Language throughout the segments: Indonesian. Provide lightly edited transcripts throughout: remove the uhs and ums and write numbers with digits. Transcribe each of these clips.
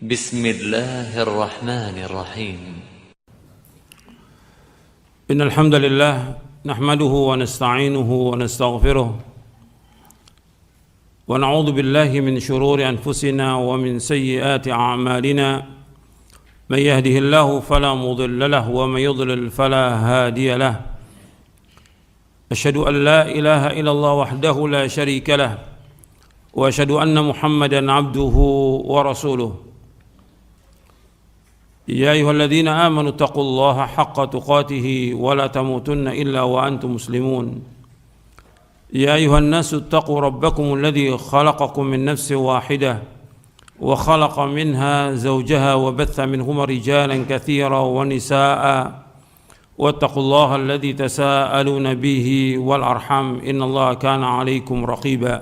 بسم الله الرحمن الرحيم إن الحمد لله نحمده ونستعينه ونستغفره ونعوذ بالله من شرور أنفسنا ومن سيئات أعمالنا من يهده الله فلا مضل له ومن يضلل فلا هادي له أشهد أن لا إله إلا الله وحده لا شريك له وأشهد أن محمدا عبده ورسوله يا أيها الذين آمنوا اتقوا الله حق تقاته ولا تموتن إلا وأنتم مسلمون يا أيها الناس اتقوا ربكم الذي خلقكم من نفس واحدة وخلق منها زوجها وبث منهما رجالا كثيرا ونساء واتقوا الله الذي تساءلون به والأرحام إن الله كان عليكم رقيبا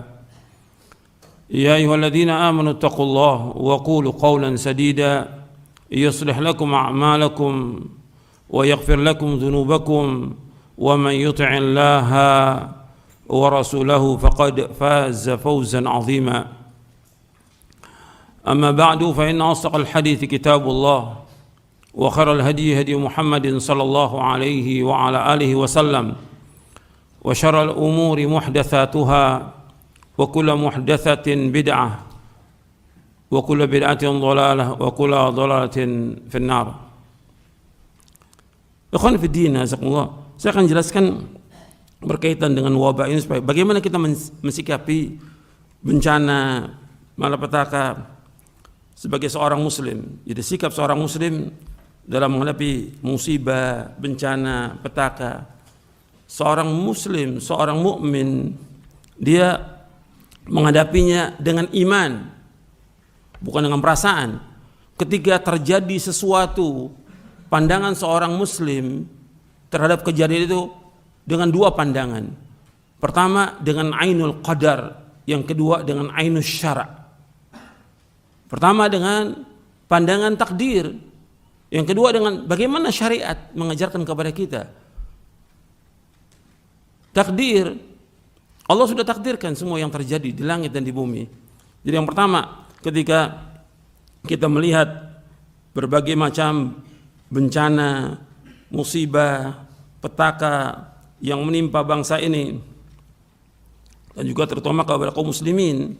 يا أيها الذين آمنوا اتقوا الله وقولوا قولا سديدا يصلح لكم أعمالكم ويغفر لكم ذنوبكم ومن يطع الله ورسوله فقد فاز فوزا عظيما أما بعد فإن أصدق الحديث كتاب الله وخير الهدي هدي محمد صلى الله عليه وعلى آله وسلم وشر الأمور محدثاتها وكل محدثة بدعة وكل بدعة ضلالة وكل ضلالة في النار. Ikhwan fi din, azakumullah. Saya akan jelaskan berkaitan dengan wabah ini supaya bagaimana kita mensikapi bencana malapetaka sebagai seorang muslim. Jadi sikap seorang muslim dalam menghadapi musibah, bencana, petaka. Seorang muslim, seorang mukmin, dia menghadapinya dengan iman, bukan dengan perasaan. Ketika terjadi sesuatu, pandangan seorang muslim terhadap kejadian itu dengan dua pandangan. Pertama dengan ainul qadar, yang kedua dengan ainus syara'. Pertama dengan pandangan takdir, yang kedua dengan bagaimana syariat mengajarkan kepada kita. Takdir, Allah sudah takdirkan semua yang terjadi di langit dan di bumi. Jadi yang pertama, ketika kita melihat berbagai macam bencana, musibah, petaka yang menimpa bangsa ini dan juga terutama kepada kaum muslimin,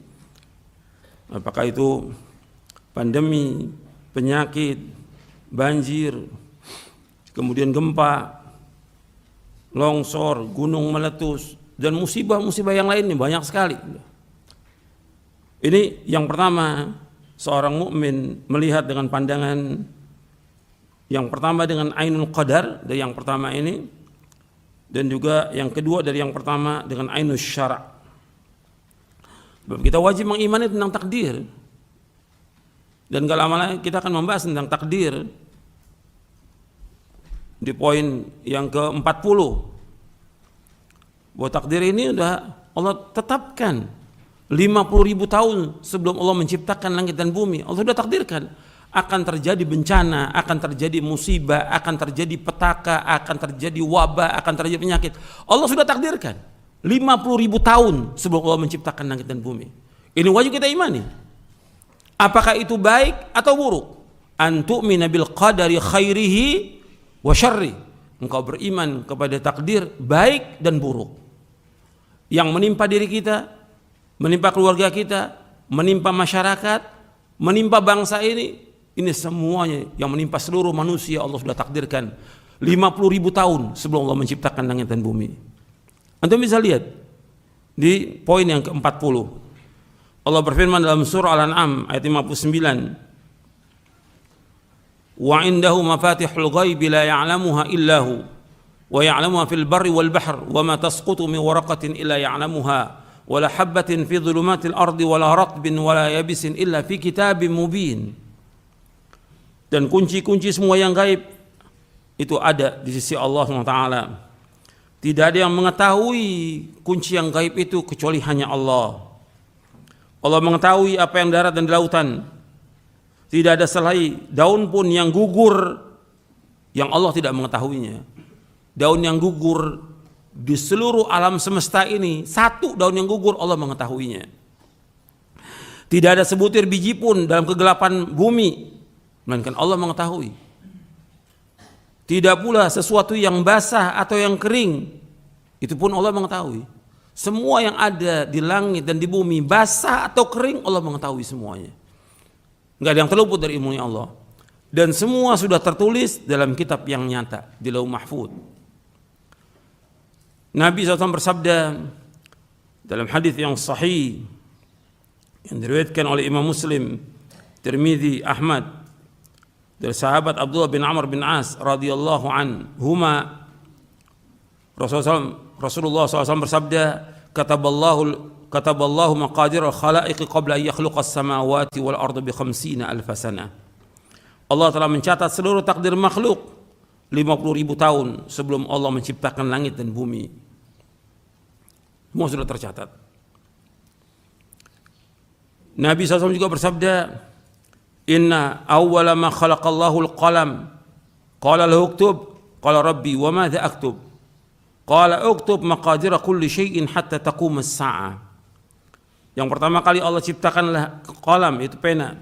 apakah itu pandemi, penyakit, banjir, kemudian gempa, longsor, gunung meletus, dan musibah-musibah yang lainnya banyak sekali. Ini yang pertama, seorang mukmin melihat dengan pandangan yang pertama dengan ainul qadar dari yang pertama ini, dan juga yang kedua dari yang pertama dengan ainus syara'. Kita wajib mengimani tentang takdir. Dan gak lama lagi kita akan membahas tentang takdir di poin yang ke-40. Bahwa takdir ini sudah Allah tetapkan 50.000 tahun sebelum Allah menciptakan langit dan bumi. Allah sudah takdirkan akan terjadi bencana, akan terjadi musibah, akan terjadi petaka, akan terjadi wabah, akan terjadi penyakit. Allah sudah takdirkan 50.000 tahun sebelum Allah menciptakan langit dan bumi. Ini wajib kita imani. Apakah itu baik atau buruk? An tu'mina bil qadari khairihi wa syarri. Engkau beriman kepada takdir baik dan buruk yang menimpa diri kita, menimpa keluarga kita, menimpa masyarakat, menimpa bangsa ini semuanya yang menimpa seluruh manusia Allah sudah takdirkan 50.000 tahun sebelum Allah menciptakan langit dan bumi. Antum bisa lihat di poin yang ke-40. Allah berfirman dalam surah Al-An'am ayat 59. Wa indahu mafatihul ghaibi la ya'lamuha illahu wa ya'lamuha fil barri wal bahr wa ma tasqutu min waraqatin illa ya'lamuha wala habbatin fi dhulumatil ardi wala ratbin wala yabisin illa fi kitabim mubin. Dan kunci-kunci semua yang gaib itu ada di sisi Allah SWT. Tidak ada yang mengetahui kunci yang gaib itu kecuali hanya Allah. Allah mengetahui apa yang darat dan di lautan. Tidak ada selai daun pun yang gugur yang Allah tidak mengetahuinya. Daun yang gugur di seluruh alam semesta ini, satu daun yang gugur Allah mengetahuinya. Tidak ada sebutir biji pun dalam kegelapan bumi, melainkan Allah mengetahui. Tidak pula sesuatu yang basah atau yang kering, itu pun Allah mengetahui. Semua yang ada di langit dan di bumi, basah atau kering, Allah mengetahui semuanya. Enggak ada yang terluput dari ilmunya Allah. Dan semua sudah tertulis dalam kitab yang nyata di Lauh Mahfuz. Nabi SAW bersabda dalam hadis yang sahih yang diriwayatkan oleh Imam Muslim, Tirmidzi, Ahmad, dari sahabat Abdullah bin Amr bin As radhiyallahu anhuma, Rasulullah SAW bersabda, kataballahu maqadir al-khalaiq qabla an yakhluqa as-samawati wal arda bi 50,000 sanah. Allah telah mencatat seluruh takdir makhluk 50.000 tahun sebelum Allah menciptakan langit dan bumi. Semua sudah tercatat. Nabi SAW juga bersabda, inna awwala ma khalaqallahu al-qalam qala lahu uktub qala rabbi wa madza aktub qala uktub maqadira kulli syai'in hatta taqum as-sa'ah. Yang pertama kali Allah ciptakanlah qalam, itu pena.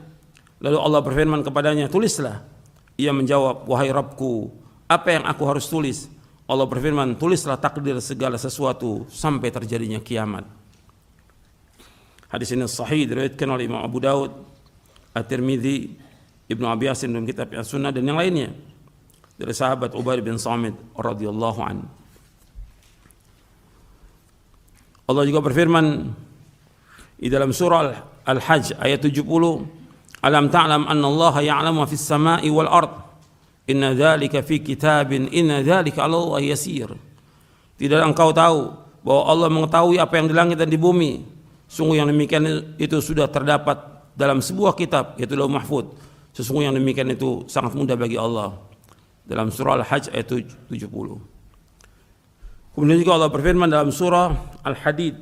Lalu Allah berfirman kepadanya, tulislah. Ia menjawab, wahai Rabbku, apa yang aku harus tulis? Allah berfirman, tulislah takdir segala sesuatu sampai terjadinya kiamat. Hadis ini sahih diriwayatkan oleh Imam Abu Daud, At-Tirmidzi, Ibnu Abi Asim dalam kitab As-Sunnah dan yang lainnya dari sahabat Ubadah bin Samit radhiyallahu anhu. Allah juga berfirman di dalam surah Al-Hajj ayat 70, alam ta'lam anna Allah ya'lamu ma fis sama'i wal ard inna dzalika fi kitabin inna dzalika 'ala Allah yasir. Tidak engkau tahu bahwa Allah mengetahui apa yang di langit dan di bumi? Sungguh yang demikian itu sudah terdapat dalam sebuah kitab, yaitu Lauh Mahfuz. Sesungguhnya yang demikian itu sangat mudah bagi Allah. Dalam surah Al-Hajj ayat 70. Kemudian juga Allah berfirman dalam surah Al-Hadid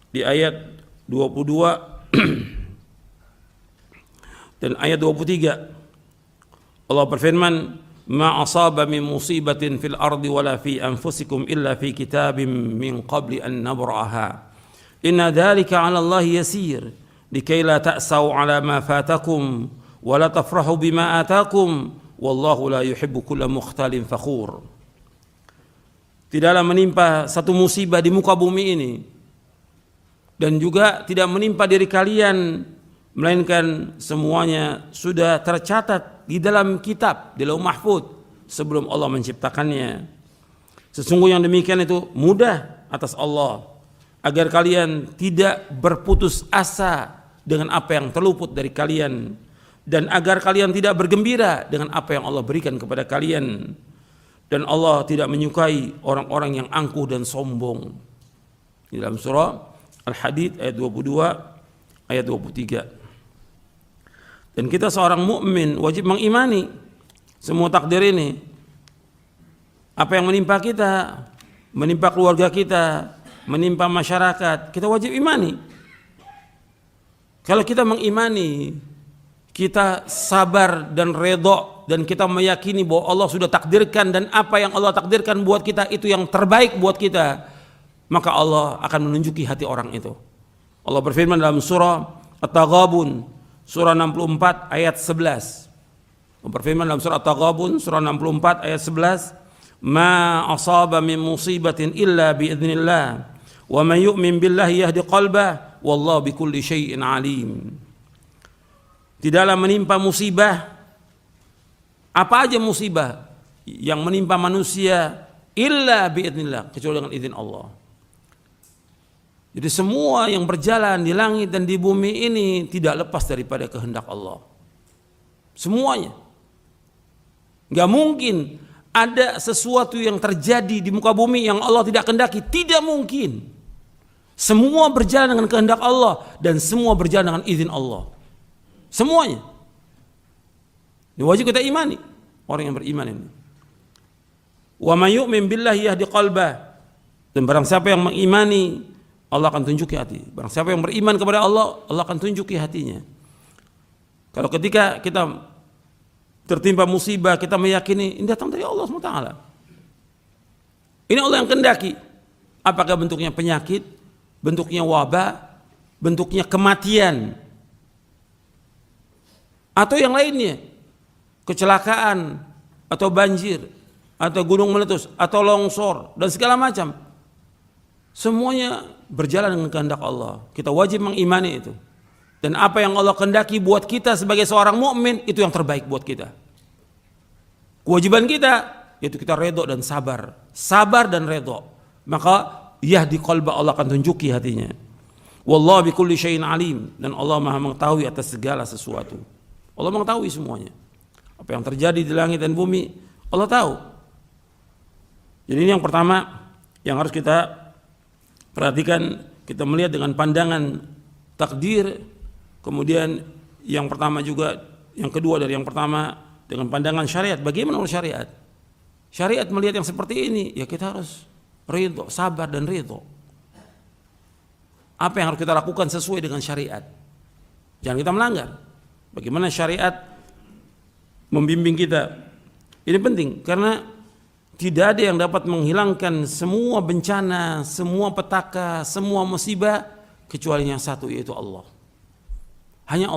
di ayat 22 dan ayat 23. Allah berfirman, ma asaba min musibatin fil ardi wala fi anfusikum illa fi kitabim min qabli an nabra'aha. Inna dzalika 'ala Allah yasir likai la ta'sau 'ala ma fatakum wa la tafrahu bima atakum wallahu la yuhibbu kulla mukhtalin fakhur. Tidaklah menimpa satu musibah di muka bumi ini dan juga tidak menimpa diri kalian melainkan semuanya sudah tercatat di dalam kitab di Lauh Mahfuz sebelum Allah menciptakannya. Sesungguhnya yang demikian itu mudah atas Allah, agar kalian tidak berputus asa dengan apa yang terluput dari kalian, dan agar kalian tidak bergembira dengan apa yang Allah berikan kepada kalian. Dan Allah tidak menyukai orang-orang yang angkuh dan sombong. Di dalam surah Al-Hadid ayat 22 ayat 23. Dan kita seorang mukmin wajib mengimani semua takdir ini. Apa yang menimpa kita, menimpa keluarga kita, menimpa masyarakat, kita wajib imani. Kalau kita mengimani, kita sabar dan redha dan kita meyakini bahwa Allah sudah takdirkan dan apa yang Allah takdirkan buat kita itu yang terbaik buat kita, maka Allah akan menunjuki hati orang itu. Allah berfirman dalam surah At-Taghabun surah 64 ayat 11. Allah berfirman dalam surah At-Taghabun surah 64 ayat 11, ma asaba min musibatin illa bi idznillah wa man yu'min billahi yahdi qalbah wallahu bikulli syai'in alim. Tidaklah menimpa musibah, apa aja musibah yang menimpa manusia illa biidznillah, kecuali dengan izin Allah. Jadi semua yang berjalan di langit dan di bumi ini tidak lepas daripada kehendak Allah. Semuanya. Gak mungkin ada sesuatu yang terjadi di muka bumi yang Allah tidak kehendaki. Tidak mungkin. Semua berjalan dengan kehendak Allah dan semua berjalan dengan izin Allah. Semuanya. Ini wajib kita imani, orang yang beriman ini. Wa may yu'min billahi yahdi qalbah. Dan barang siapa yang mengimani, Allah akan tunjuki hati. Barang siapa yang beriman kepada Allah, Allah akan tunjuki hatinya. Kalau ketika kita tertimpa musibah, kita meyakini ini datang dari Allah SWT. Ini Allah yang kehendaki. Apakah bentuknya penyakit, bentuknya wabah, bentuknya kematian, atau yang lainnya, kecelakaan atau banjir atau gunung meletus atau longsor dan segala macam, semuanya berjalan dengan kehendak Allah. Kita wajib mengimani itu. Dan apa yang Allah kehendaki buat kita sebagai seorang mukmin itu yang terbaik buat kita. Kewajiban kita yaitu kita redho dan sabar. Sabar dan redho. Maka yahdi qalba, Allah akan tunjuki hatinya. Wallahu bikulli syai'in alim, dan Allah Maha mengetahui atas segala sesuatu. Allah mengetahui semuanya. Apa yang terjadi di langit dan bumi Allah tahu. Jadi ini yang pertama yang harus kita perhatikan, kita melihat dengan pandangan takdir. Kemudian yang pertama juga, yang kedua dari yang pertama dengan pandangan syariat. Bagaimana syariat? Syariat melihat yang seperti ini, ya kita harus ridho, sabar dan ridho. Apa yang harus kita lakukan sesuai dengan syariat. Jangan kita melanggar. Bagaimana syariat membimbing kita. Ini penting karena tidak ada yang dapat menghilangkan semua bencana, semua petaka, semua musibah kecuali yang satu, yaitu Allah. Hanya Allah.